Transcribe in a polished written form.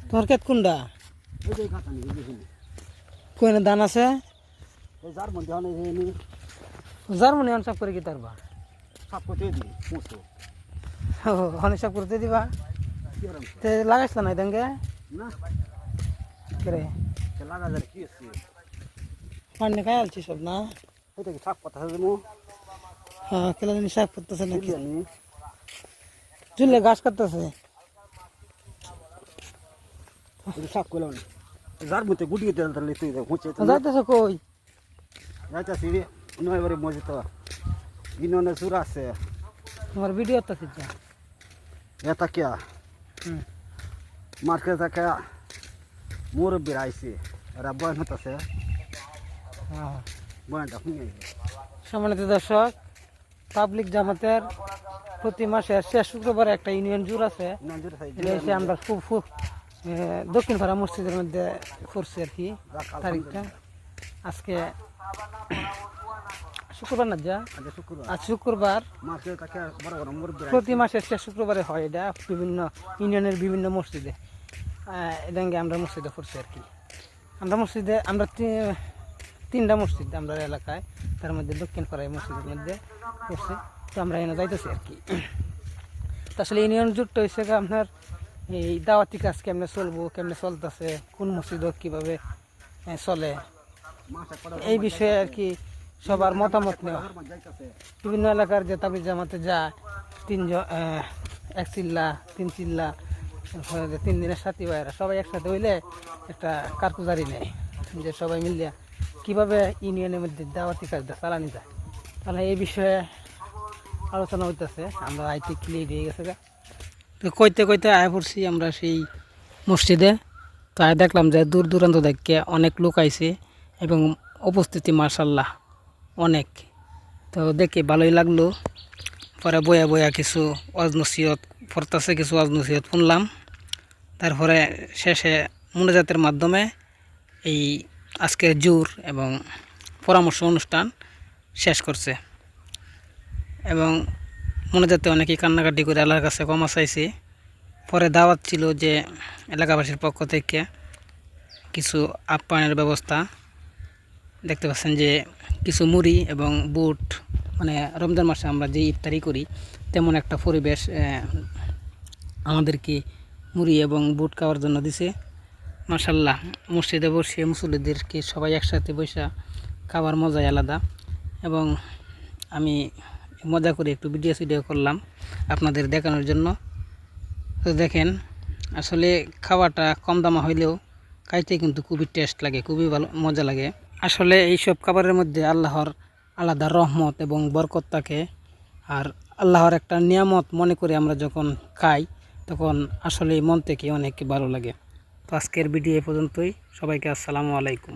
তোমার ক্ষেত কোনটা? কোন ধান আছে? জার্মানি অন সাপ করে কি তারবা অনেক সাপ করতে দিবা লাগাইছিল না দেঙ্গে পানি খাই আলছি সব না। হ্যাঁ কেলা জানি সাপ করতেছে নাকি চুলে ঘাস কাটতেছে যাইতেছ কই? তোমার ভিডিও তো মার্কেট থেকে মুরব্বী আইসি এরা বয়ন হতেছে বয়নটা শুনে সম্মানিত দর্শক, পাবলিক জামাতের প্রতি মাসের শেষ শুক্রবারে একটা ইউনিয়ন জুর আছে। এসে আমরা দক্ষিণ পাড়া মসজিদের মধ্যে করছি আর কি। তারিখটা আজকে শুক্রবার না, যা আজ শুক্রবার। প্রতি মাসের শেষ শুক্রবারে হয় এটা বিভিন্ন ইউনিয়নের বিভিন্ন মসজিদে। এটা আমরা মসজিদে করছি আর কি। আমরা তিনটা মসজিদ আমরা এলাকায়, তার মধ্যে দক্ষিণ পাড়ায় মসজিদের মধ্যে করছি। তো আমরা এনে যাইতেছি আর কি। তো আসলে ইউনিয়ন জুটটা হয়েছে আপনার এই দাওয়াতি কাজ কেমনে চলবো, কেমনে চলতেছে, কোন মসজিদ কীভাবে চলে, এই বিষয়ে আর কি সবার মতামত নেওয়া। বিভিন্ন এলাকার যে তাবলিগ জামাতে যায় এক চিল্লা 3 চিল্লা 3 দিনের সাথী ভাইয়েরা সবাই একসাথে হইলে একটা কারকুজারি নেয় যে সবাই মিলিয়া কীভাবে ইউনিয়নের মধ্যে দাওয়াতি কাজটা চালানি যায়। তাহলে এই বিষয়ে আলোচনা হইতেছে। আমরা আইতে ক্লিয়ার হয়ে গেছে। তো কইতে কইতে আয় পড়ছি আমরা সেই মসজিদে। তো আয় দেখলাম যে দূর দূরান্ত থেকে অনেক লোক আইছে এবং উপস্থিতি মাশাআল্লাহ অনেক। তো দেখে ভালোই লাগলো। পরে বয়া বয়া কিছু ওয়াজ নসিহত পড়তেছে, কিছু ওয়াজ নসিহত শুনলাম। তারপরে শেষে মোনাজাতের মাধ্যমে এই আজকের জুর এবং পরামর্শ অনুষ্ঠান শেষ করছে। এবং মোনাজাতে অনেকেই কান্নাকাটি করে আল্লাহর কাছে ক্ষমা চাইছে। পরে দাওয়াত ছিল যে এলাকাবাসীর পক্ষ থেকে কিছু আপ্যায়নের ব্যবস্থা। দেখতে পাচ্ছেন যে কিছু মুড়ি এবং বুট, মানে রমজান মাসে আমরা যে ইফতারি করি তেমন একটা পরিবেশ আমাদেরকে মুড়ি এবং বুট খাওয়ার জন্য দিছে। মাশাআল্লাহ, মসজিদে বসে মুসল্লিদেরকে সবাই একসাথে বসে খাওয়ার মজাই আলাদা। এবং আমি মজা করে একটু ভিডিও করলাম আপনাদের দেখানোর জন্য। তো দেখেন আসলে খাওয়াটা কম দামা হইলেও খাইতে কিন্তু খুবই টেস্ট লাগে, খুবই ভালো মজা লাগে। আসলে এইসব খাবারের মধ্যে আল্লাহর আলাদা রহমত এবং বরকত থাকে। আর আল্লাহর একটা নিয়ামত মনে করে আমরা যখন খাই তখন আসলে মন থেকে অনেক ভালো লাগে। তো আজকের ভিডিও এ পর্যন্তই। সবাইকে আসসালামু আলাইকুম।